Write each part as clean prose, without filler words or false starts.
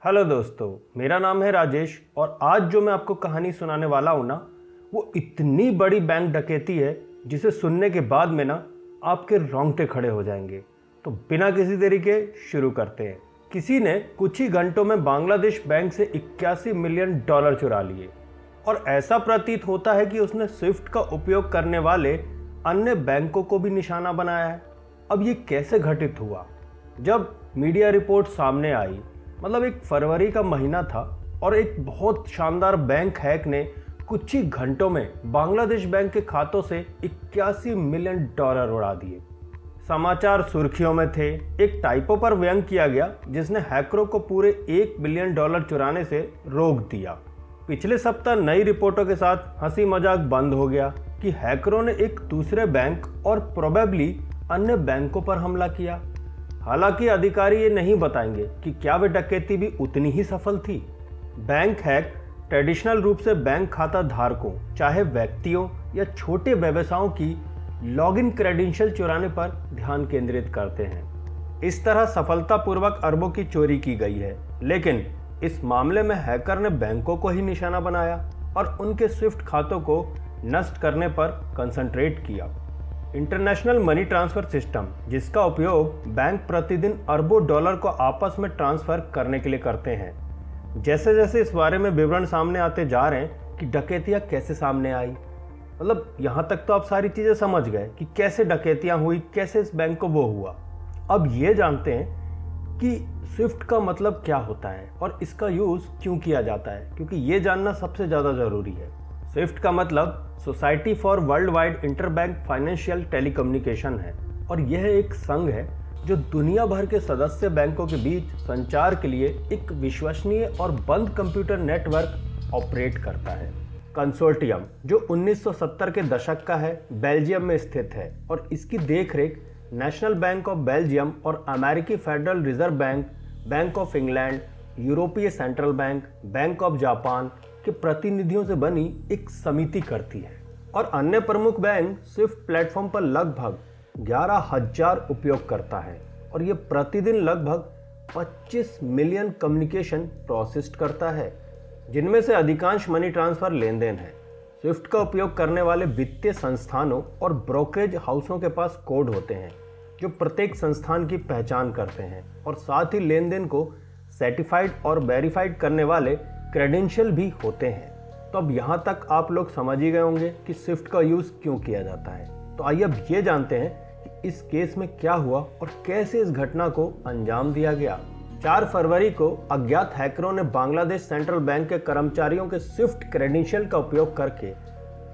Hello दोस्तों, मेरा नाम है राजेश और आज जो मैं आपको कहानी सुनाने वाला हूँ ना, वो इतनी बड़ी बैंक डकैती है जिसे सुनने के बाद में ना आपके रोंगटे खड़े हो जाएंगे। तो बिना किसी देरी के शुरू करते हैं। किसी ने कुछ ही घंटों में बांग्लादेश बैंक से 81 मिलियन डॉलर चुरा लिए और ऐसा प्रतीत होता है कि उसने स्विफ्ट का उपयोग करने वाले अन्य बैंकों को भी निशाना बनाया है। अब ये कैसे घटित हुआ? जब मीडिया रिपोर्ट सामने आई, मतलब एक फरवरी का महीना था और एक बहुत शानदार बैंक हैक ने कुछ ही घंटों में बांग्लादेश बैंक के खातों से 81 मिलियन डॉलर उड़ा दिए। समाचार सुर्खियों में थे। एक टाइपो पर व्यंग किया गया जिसने हैकरों को पूरे 1 बिलियन डॉलर चुराने से रोक दिया। पिछले सप्ताह नई रिपोर्टों के साथ हंसी मजाक बंद हो गया कि हैकरों ने एक दूसरे बैंक और प्रोबेबली अन्य बैंकों पर हमला किया। हालांकि अधिकारी ये नहीं बताएंगे कि क्या वे डकैती भी उतनी ही सफल थी। बैंक हैक ट्रेडिशनल रूप से बैंक खाता धारकों, चाहे व्यक्तियों या छोटे व्यवसायों की लॉगिन क्रेडेंशियल चुराने पर ध्यान केंद्रित करते हैं। इस तरह सफलतापूर्वक अरबों की चोरी की गई है, लेकिन इस मामले में हैकर ने बैंकों को ही निशाना बनाया और उनके स्विफ्ट खातों को नष्ट करने पर कंसंट्रेट किया। इंटरनेशनल मनी ट्रांसफर सिस्टम, जिसका उपयोग बैंक प्रतिदिन अरबों डॉलर को आपस में ट्रांसफर करने के लिए करते हैं। जैसे जैसे इस बारे में विवरण सामने आते जा रहे हैं कि डकैतियां कैसे सामने आई, मतलब यहाँ तक तो आप सारी चीज़ें समझ गए कि कैसे डकैतियां हुई, कैसे इस बैंक को वो हुआ। अब ये जानते हैं कि स्विफ्ट का मतलब क्या होता है और इसका यूज़ क्यों किया जाता है, क्योंकि ये जानना सबसे ज़्यादा ज़रूरी है। स्विफ्ट का मतलब society for world wide interbank financial telecommunication है और यह एक संघ है जो दुनिया भर के सदस्य बैंकों के बीच संचार के लिए एक विश्वसनीय और बंद कंप्यूटर नेटवर्क ऑपरेट करता है। कंसोर्टियम, जो 1970 के दशक का है, बेल्जियम में स्थित है और इसकी देखरेख नेशनल बैंक ऑफ बेल्जियम और अमेरिकी federal reserve bank, bank of England, यूरोपीय central bank, bank of Japan के प्रतिनिधियों से बनी एक समिति करती है। और अन्य प्रमुख बैंक स्विफ्ट प्लेटफॉर्म पर लगभग 11,000 उपयोग करता है और ये प्रतिदिन लगभग 25 मिलियन कम्युनिकेशन प्रोसेस्ड करता है, जिनमें से अधिकांश मनी ट्रांसफर लेन देन है। स्विफ्ट का उपयोग करने वाले वित्तीय संस्थानों और ब्रोकरेज हाउसों के पास कोड होते हैं जो प्रत्येक संस्थान की पहचान करते हैं और साथ ही लेन देन को सर्टिफाइड और वेरीफाइड करने वाले क्रेडेंशियल भी होते हैं। तो अब यहाँ तक आप लोग समझ ही गए होंगे कि स्विफ्ट का यूज़ क्यों किया जाता है। तो आइए अब ये जानते हैं कि इस केस में क्या हुआ और कैसे इस घटना को अंजाम दिया गया। 4 फरवरी को अज्ञात हैकरों ने बांग्लादेश सेंट्रल बैंक के कर्मचारियों के स्विफ्ट क्रेडेंशियल का उपयोग करके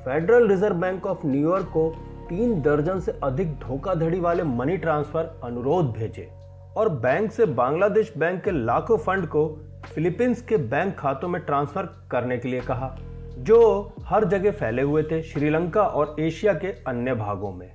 federal reserve bank of New York को 3 दर्जन से अधिक धोखाधड़ी वाले मनी ट्रांसफर अनुरोध भेजे और बैंक से बांग्लादेश बैंक के लाखों फंड को फिलीपींस के बैंक खातों में ट्रांसफर करने के लिए कहा, जो हर जगह फैले हुए थे, श्रीलंका और एशिया के अन्य भागों में।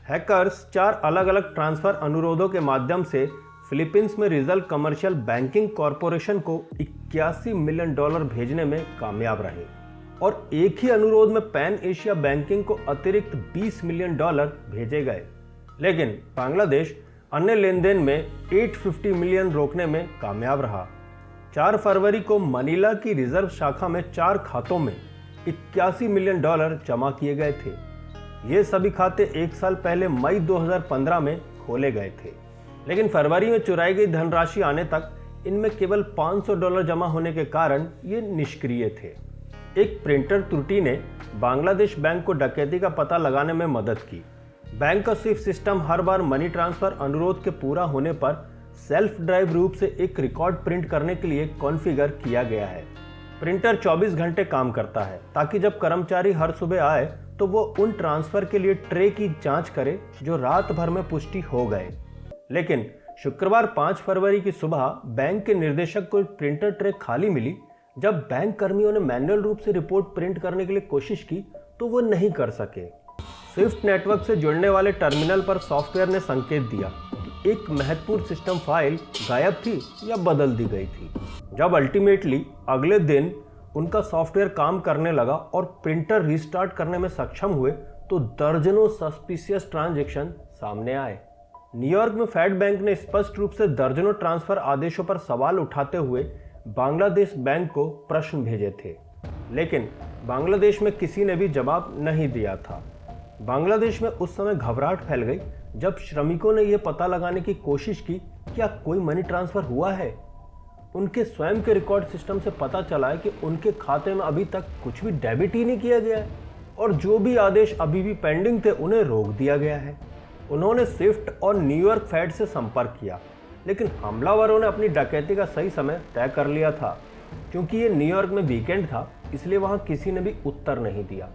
हैकर्स 4 अलग अलग ट्रांसफर अनुरोधों के माध्यम से फिलीपींस में रिजल कमर्शियल बैंकिंग कॉरपोरेशन को 81 मिलियन डॉलर भेजने में कामयाब रहे और एक ही अनुरोध में पैन एशिया बैंकिंग को अतिरिक्त 20 मिलियन डॉलर भेजे गए। लेकिन बांग्लादेश अन्य लेन देन में 850 मिलियन रोकने में कामयाब रहा। 4 फरवरी को मनीला की रिजर्व शाखा में 4 खातों में 81 मिलियन डॉलर जमा किए गए थे। ये सभी खाते 1 साल पहले मई 2015 में खोले गए थे, लेकिन फरवरी में चुराई गई धनराशि आने तक इनमें केवल 500 डॉलर जमा होने के कारण ये निष्क्रिय थे। एक प्रिंटर त्रुटि ने बांग्लादेश बैंक को डकैती का पता लगाने में मदद की। बैंक का स्विफ्ट सिस्टम हर बार मनी ट्रांसफर अनुरोध के पूरा होने पर सेल्फ ड्राइव रूप से एक रिकॉर्ड प्रिंट करने के लिए कॉन्फ़िगर किया गया है। प्रिंटर 24 घंटे काम करता है ताकि जब कर्मचारी हर सुबह आए तो वो उन ट्रांसफर के लिए ट्रे की जांच करे जो रात भर में पुष्टि हो गए। लेकिन शुक्रवार 5 फरवरी की सुबह बैंक के निर्देशक को प्रिंटर ट्रे खाली मिली। जब बैंक कर्मियों ने मैन्युअल रूप से रिपोर्ट प्रिंट करने के लिए कोशिश की तो वो नहीं कर सके। स्विफ्ट नेटवर्क से जुड़ने वाले टर्मिनल पर सॉफ्टवेयर ने संकेत दिया कि एक महत्वपूर्ण सिस्टम फाइल गायब थी या बदल दी गई थी। जब अल्टीमेटली अगले दिन उनका सॉफ्टवेयर काम करने लगा और प्रिंटर रीस्टार्ट करने में सक्षम हुए तो दर्जनों सस्पिशियस ट्रांजैक्शन सामने आए। न्यूयॉर्क में फेड बैंक ने स्पष्ट रूप से दर्जनों ट्रांसफर आदेशों पर सवाल उठाते हुए बांग्लादेश बैंक को प्रश्न भेजे थे, लेकिन बांग्लादेश में किसी ने भी जवाब नहीं दिया था। बांग्लादेश में उस समय घबराहट फैल गई जब श्रमिकों ने यह पता लगाने की कोशिश की क्या कोई मनी ट्रांसफर हुआ है। उनके स्वयं के रिकॉर्ड सिस्टम से पता चला है कि उनके खाते में अभी तक कुछ भी डेबिट ही नहीं किया गया है और जो भी आदेश अभी भी पेंडिंग थे उन्हें रोक दिया गया है। उन्होंने स्विफ्ट और न्यूयॉर्क फेड से संपर्क किया, लेकिन हमलावरों ने अपनी डकैती का सही समय तय कर लिया था। क्योंकि ये न्यूयॉर्क में वीकेंड था, इसलिए वहां किसी ने भी उत्तर नहीं दिया।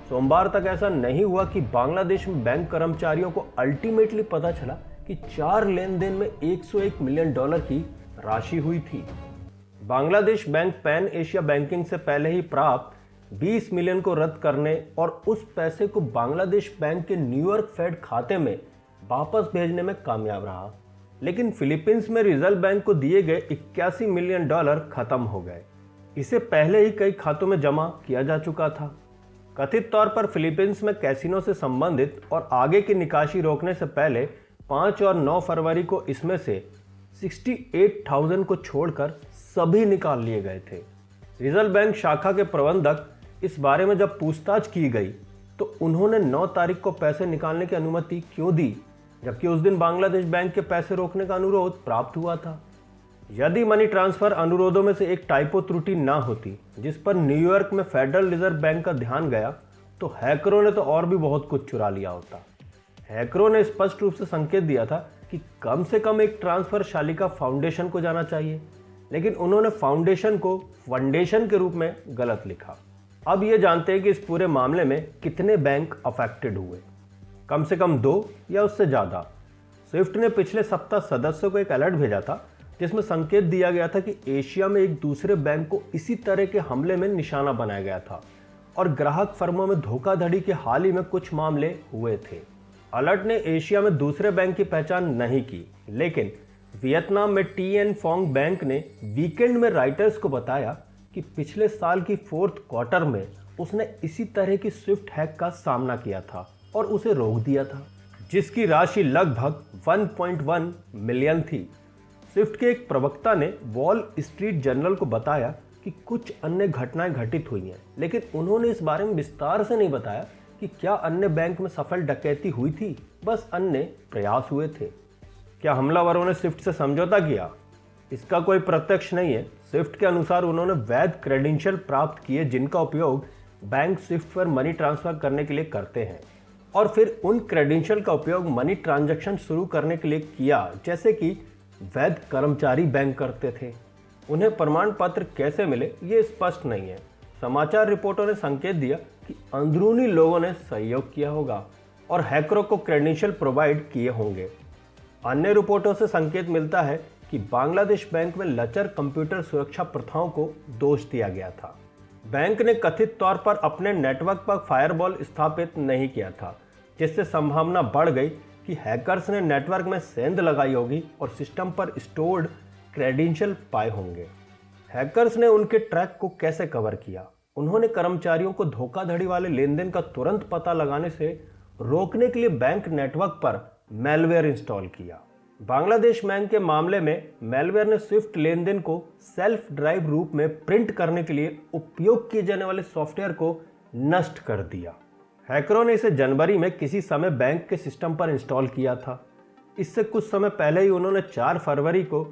सोमवार तक ऐसा नहीं हुआ कि बांग्लादेश में बैंक कर्मचारियों को अल्टीमेटली पता चला कि 4 लेन देन में $101 मिलियन की राशि हुई थी। Bangladesh bank pan Asia banking से पहले ही प्राप्त 20 मिलियन को रद्द करने और उस पैसे को बांग्लादेश बैंक के न्यूयॉर्क फेड खाते में वापस भेजने में कामयाब रहा, लेकिन फिलीपींस में रिजर्व बैंक को दिए गए $81 मिलियन खत्म हो गए। इसे पहले ही कई खातों में जमा किया जा चुका था। कथित तौर पर फिलीपींस में कैसीनो से संबंधित और आगे की निकासी रोकने से पहले 5 और 9 फरवरी को इसमें से 68,000 को छोड़कर सभी निकाल लिए गए थे। रिजर्व बैंक शाखा के प्रबंधक इस बारे में जब पूछताछ की गई तो उन्होंने 9 तारीख को पैसे निकालने की अनुमति क्यों दी, जबकि उस दिन बांग्लादेश बैंक के पैसे रोकने का अनुरोध प्राप्त हुआ था। यदि मनी ट्रांसफर अनुरोधों में से एक टाइपो त्रुटि ना होती जिस पर न्यूयॉर्क में फेडरल रिजर्व बैंक का ध्यान गया, तो हैकरों ने तो और भी बहुत कुछ चुरा लिया होता। हैकरों ने स्पष्ट रूप से संकेत दिया था कि कम से कम एक ट्रांसफर शालिका फाउंडेशन को जाना चाहिए, लेकिन उन्होंने फाउंडेशन को फंडेशन के रूप में गलत लिखा। अब ये जानते हैं कि इस पूरे मामले में कितने बैंक अफेक्टेड हुए। कम से कम 2 या उससे ज़्यादा। स्विफ्ट ने पिछले सप्ताह सदस्यों को एक अलर्ट भेजा था जिसमें संकेत दिया गया था कि एशिया में एक दूसरे बैंक को इसी तरह के हमले में निशाना बनाया गया था और ग्राहक फर्मों में धोखाधड़ी के हाल ही में कुछ मामले हुए थे। अलर्ट ने एशिया में दूसरे बैंक की पहचान नहीं की, लेकिन वियतनाम में टी.एन. फोंग बैंक ने वीकेंड में राइटर्स को बताया कि पिछले साल की 4th क्वार्टर में उसने इसी तरह की स्विफ्ट हैक का सामना किया था और उसे रोक दिया था, जिसकी राशि लगभग 1.1 मिलियन थी। स्विफ्ट के एक प्रवक्ता ने वॉल स्ट्रीट जर्नल को बताया कि कुछ अन्य घटनाएं घटित हुई हैं, लेकिन उन्होंने इस बारे में विस्तार से नहीं बताया कि क्या अन्य बैंक में सफल डकैती हुई थी, बस अन्य प्रयास हुए थे। क्या हमलावरों ने स्विफ्ट से समझौता किया? इसका कोई प्रत्यक्ष नहीं है। स्विफ्ट के अनुसार उन्होंने वैध क्रेडेंशियल प्राप्त किए जिनका उपयोग बैंक स्विफ्ट पर मनी ट्रांसफर करने के लिए करते हैं, और फिर उन क्रेडेंशियल का उपयोग मनी ट्रांजैक्शन शुरू करने के लिए किया जैसे कि वैध कर्मचारी बैंक करते थे। उन्हें प्रमाण पत्र कैसे मिले ये स्पष्ट नहीं है। समाचार रिपोर्टों ने संकेत दिया कि अंदरूनी लोगों ने सहयोग किया होगा और हैकरों को क्रेडेंशियल प्रोवाइड किए होंगे। अन्य रिपोर्टों से संकेत मिलता है कि बांग्लादेश बैंक में लचर कंप्यूटर सुरक्षा प्रथाओं को दोष दिया गया था। बैंक ने कथित तौर पर अपने नेटवर्क पर फायरवॉल स्थापित नहीं किया था, जिससे संभावना बढ़ गई कि हैकर्स ने नेटवर्क में सेंध लगाई होगी और सिस्टम पर स्टोर्ड क्रेडेंशियल पाए होंगे। हैकर्स ने उनके ट्रैक को कैसे कवर किया? उन्होंने कर्मचारियों को धोखाधड़ी वाले लेन देन का तुरंत पता लगाने से रोकने के लिए बैंक नेटवर्क पर मैलवेयर इंस्टॉल किया। बांग्लादेश बैंक के मामले में मैलवेयर ने स्विफ्ट लेन देन को सेल्फ ड्राइव रूप में प्रिंट करने के लिए उपयोग किए जाने वाले सॉफ्टवेयर को नष्ट कर दिया। हैकरों ने इसे जनवरी में किसी समय बैंक के सिस्टम पर इंस्टॉल किया था। इससे कुछ समय पहले ही उन्होंने 4 फरवरी को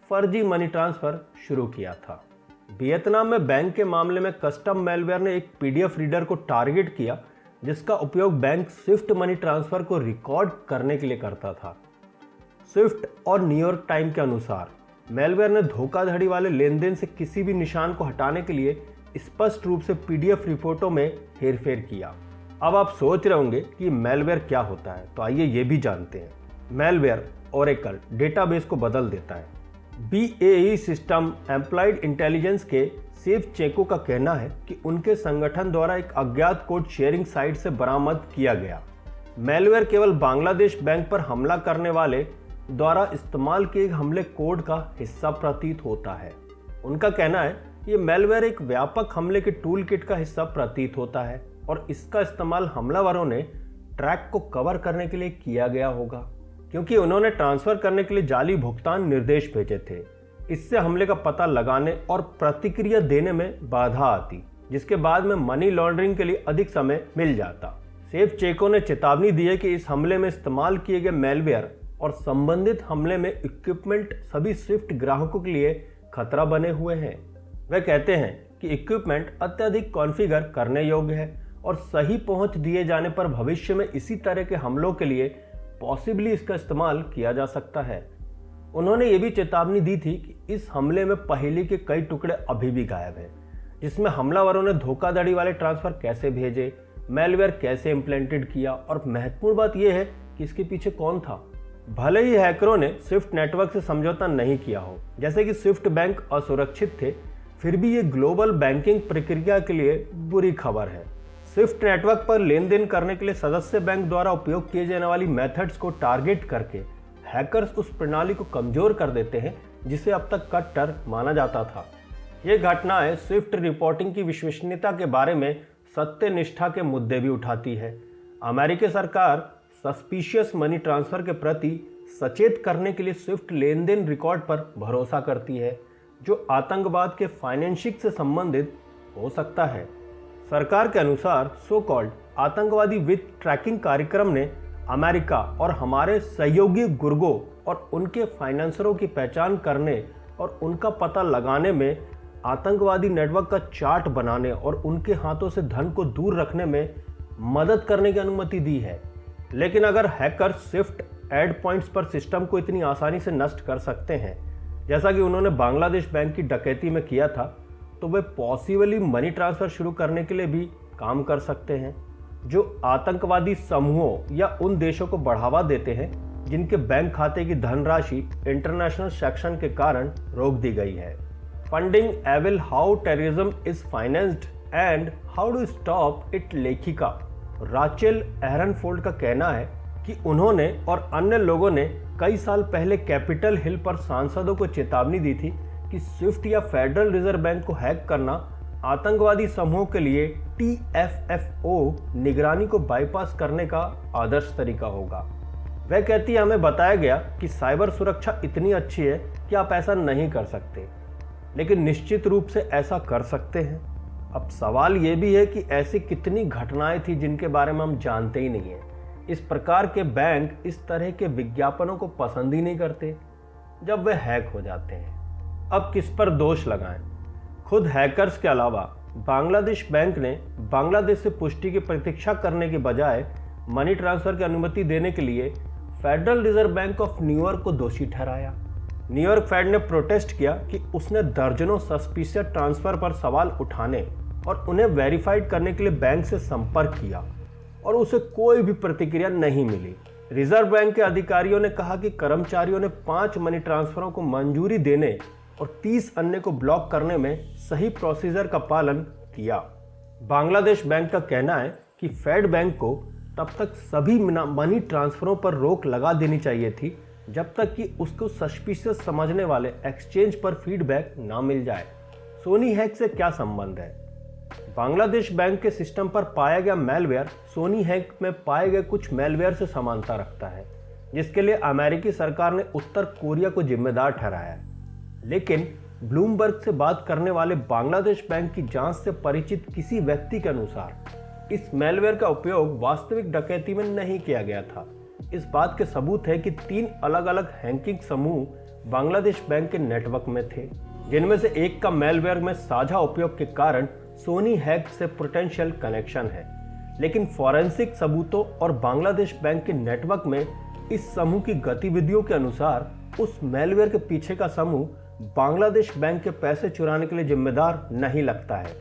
फर्जी मनी ट्रांसफर शुरू किया था। वियतनाम में बैंक के मामले में कस्टम मैलवेयर ने एक PDF रीडर को टारगेट किया जिसका उपयोग बैंक स्विफ्ट मनी ट्रांसफर को रिकॉर्ड करने के लिए करता था। स्विफ्ट और न्यूयॉर्क टाइम के अनुसार मैलवेयर ने धोखाधड़ी वाले लेन देन से किसी भी निशान को हटाने के लिए स्पष्ट रूप से PDF रिपोर्टों में हेरफेर किया। अब आप सोच रहे होंगे कि मैलवेयर क्या होता है, तो आइए ये भी जानते हैं। मैलवेयर ओरेकल डेटाबेस को बदल देता है। BAE सिस्टम एम्प्लॉयड इंटेलिजेंस के शिव चेको का कहना है कि उनके संगठन द्वारा एक अज्ञात कोड शेयरिंग साइट से बरामद किया गया। मैलवेयर केवल बांग्लादेश बैंक पर हमला करने वाले द्वारा इस्तेमाल किए हमले कोड का हिस्सा प्रतीत होता है। उनका कहना है ये मैलवेयर एक व्यापक हमले के टूल किट का हिस्सा प्रतीत होता है और इसका इस्तेमाल हमलावरों ने ट्रैक को कवर करने के लिए किया गया होगा, क्योंकि उन्होंने ट्रांसफर करने के लिए जाली भुगतान निर्देश भेजे थे। इससे हमले का पता लगाने और प्रतिक्रिया देने में बाधा आती, जिसके बाद में मनी लॉन्ड्रिंग के लिए अधिक समय मिल जाता। सेफ चेको ने चेतावनी दी है कि इस हमले में इस्तेमाल किए गए मेलवेयर और संबंधित हमले में इक्विपमेंट सभी स्विफ्ट ग्राहकों के लिए खतरा बने हुए हैं। वे कहते हैं कि इक्विपमेंट अत्यधिक कॉन्फ़िगर करने योग्य है और सही पहुंच दिए जाने पर भविष्य में इसी तरह के हमलों के लिए पॉसिबली इसका इस्तेमाल किया जा सकता है। उन्होंने ये भी चेतावनी दी थी कि इस हमले में पहेली के कई टुकड़े अभी भी गायब हैं, जिसमें हमलावरों ने धोखाधड़ी वाले ट्रांसफर कैसे भेजे, मेलवेयर कैसे इम्प्लेंटेड किया और महत्वपूर्ण बात यह है कि इसके पीछे कौन था। भले ही हैकरों ने स्विफ्ट नेटवर्क से समझौता नहीं किया हो, जैसे कि स्विफ्ट बैंक असुरक्षित थे, फिर भी ये ग्लोबल बैंकिंग प्रक्रिया के लिए बुरी खबर है। स्विफ्ट नेटवर्क पर लेन देन करने के लिए सदस्य बैंक द्वारा उपयोग किए जाने वाली मेथड्स को टारगेट करके हैकर्स उस प्रणाली को कमजोर कर देते हैं जिसे अब तक कट्टर माना जाता था। ये घटनाएं स्विफ्ट रिपोर्टिंग की विश्वसनीयता के बारे में सत्यनिष्ठा के मुद्दे भी उठाती है। अमेरिकी सरकार सस्पिशियस मनी ट्रांसफर के प्रति सचेत करने के लिए स्विफ्ट लेन देन रिकॉर्ड पर भरोसा करती है, जो आतंकवाद के फाइनेंसिंग से संबंधित हो सकता है। सरकार के अनुसार सो कॉल्ड आतंकवादी वित्त ट्रैकिंग कार्यक्रम ने अमेरिका और हमारे सहयोगी गुर्गों और उनके फाइनेंसरों की पहचान करने और उनका पता लगाने में, आतंकवादी नेटवर्क का चार्ट बनाने और उनके हाथों से धन को दूर रखने में मदद करने की अनुमति दी है। लेकिन अगर हैकर स्विफ्ट एड पॉइंट्स पर सिस्टम को इतनी आसानी से नष्ट कर सकते हैं, जैसा कि उन्होंने बांग्लादेश बैंक की डकैती में किया था, तो वे पॉसिबली मनी ट्रांसफर शुरू करने के लिए भी काम कर सकते हैं, जो आतंकवादी समूहों या उन देशों को बढ़ावा देते हैं जिनके बैंक खाते की धनराशि इंटरनेशनल सेक्शन के कारण रोक दी गई है। Funding evil, how terrorism is financed and how to stop it लेखिका राचेल एहरनफोल्ड का कहना है कि उन्होंने और अन्य लोगों ने कई साल पहले कैपिटल हिल पर सांसदों को चेतावनी दी थी कि स्विफ्ट या फेडरल रिजर्व बैंक को हैक करना आतंकवादी समूहों के लिए TFFO निगरानी को बाईपास करने का आदर्श तरीका होगा। वह कहती है, हमें बताया गया कि साइबर सुरक्षा इतनी अच्छी है कि आप ऐसा नहीं कर सकते, लेकिन निश्चित रूप से ऐसा कर सकते हैं। अब सवाल यह भी है कि ऐसी कितनी घटनाएं थी जिनके बारे में हम जानते ही नहीं हैं। इस प्रकार के बैंक इस तरह के विज्ञापनों को पसंद ही नहीं करते जब वे हैक हो जाते हैं। अब किस पर दोष लगाएं? खुद हैकर्स के अलावा बांग्लादेश बैंक ने बांग्लादेश से पुष्टि की प्रतीक्षा करने के बजाय मनी ट्रांसफर की अनुमति देने के लिए federal reserve bank of New York को दोषी ठहराया। न्यूयॉर्क फेड ने प्रोटेस्ट किया कि उसने दर्जनों सस्पिशियस ट्रांसफर पर सवाल उठाने और उन्हें वेरीफाइड करने के लिए बैंक से संपर्क किया और उसे कोई भी प्रतिक्रिया नहीं मिली। रिजर्व बैंक के अधिकारियों ने कहा कि कर्मचारियों ने 5 मनी ट्रांसफरों को मंजूरी देने और 30 अन्य को ब्लॉक करने में सही प्रोसीजर का पालन किया। बांग्लादेश बैंक का कहना है कि फेड बैंक को तब तक सभी मनी ट्रांसफरों पर रोक लगा देनी चाहिए थी जब तक कि उसको सस्पिशियस समझने वाले एक्सचेंज पर फीडबैक ना मिल जाए। सोनी हैक से क्या संबंध है? बांग्लादेश बैंक के सिस्टम पर पाया गया मेलवेयर सोनी हैक में पाए गए कुछ मेलवेयर से समानता रखता है, जिसके लिए अमेरिकी सरकार ने उत्तर कोरिया को जिम्मेदार ठहराया है। लेकिन ब्लूमबर्ग से बात करने वाले बांग्लादेश बैंक की जांच से परिचित किसी व्यक्ति के अनुसार इस मेलवेयर का उपयोग वास्तविक डकैती में नहीं किया गया था। इस बात के सबूत है कि 3 अलग अलग हैकिंग समूह बांग्लादेश बैंक के नेटवर्क में थे, जिनमें से एक का मेलवेयर में साझा उपयोग के कारण सोनी हैक से पोटेंशियल कनेक्शन है। लेकिन फॉरेंसिक सबूतों और बांग्लादेश बैंक के नेटवर्क में इस समूह की गतिविधियों के अनुसार उस मेलवेयर के पीछे का समूह बांग्लादेश बैंक के पैसे चुराने के लिए जिम्मेदार नहीं लगता है।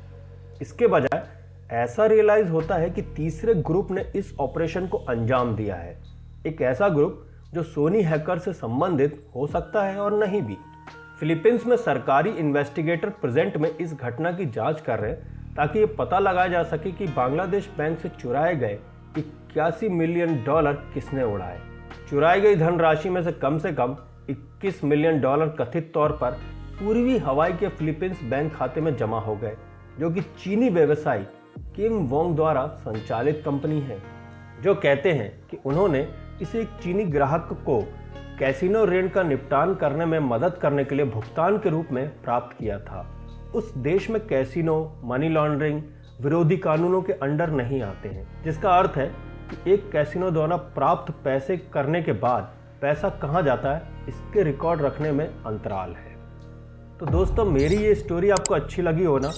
इसके बजाय ऐसा रियलाइज होता है कि तीसरे ग्रुप ने इस ऑपरेशन को अंजाम दिया है, एक ऐसा ग्रुप जो सोनी हैकर से संबंधित हो सकता है और नहीं भी। फिलीपींस में सरकारी इन्वेस्टिगेटर प्रेजेंट में इस घटना की जांच कर रहे हैं ताकि ये पता लगाया जा सके कि बांग्लादेश बैंक से चुराए गए $81 मिलियन किसने उड़ाए। चुराई गई धनराशि में से कम $21 मिलियन कथित तौर पर पूर्वी हवाई के फिलीपींस बैंक खाते में जमा हो गए, जो कि चीनी व्यवसायी किम वोंग द्वारा संचालित कंपनी है, जो कहते हैं कि उन्होंने इसे एक चीनी ग्राहक को कैसीनो ऋण का निपटान करने में मदद करने के लिए भुगतान के रूप में प्राप्त किया था। उस देश में कैसीनो मनी लॉन्ड्रिंग विरोधी कानूनों के अंडर नहीं आते हैं, जिसका अर्थ है कि एक कैसीनो द्वारा प्राप्त पैसे करने के बाद पैसा कहाँ जाता है, इसके रिकॉर्ड रखने में अंतराल है। तो दोस्तों, मेरी ये स्टोरी आपको अच्छी लगी हो ना,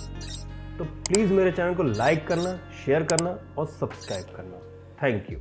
तो प्लीज़ मेरे चैनल को लाइक करना, शेयर करना और सब्सक्राइब करना। Thank you.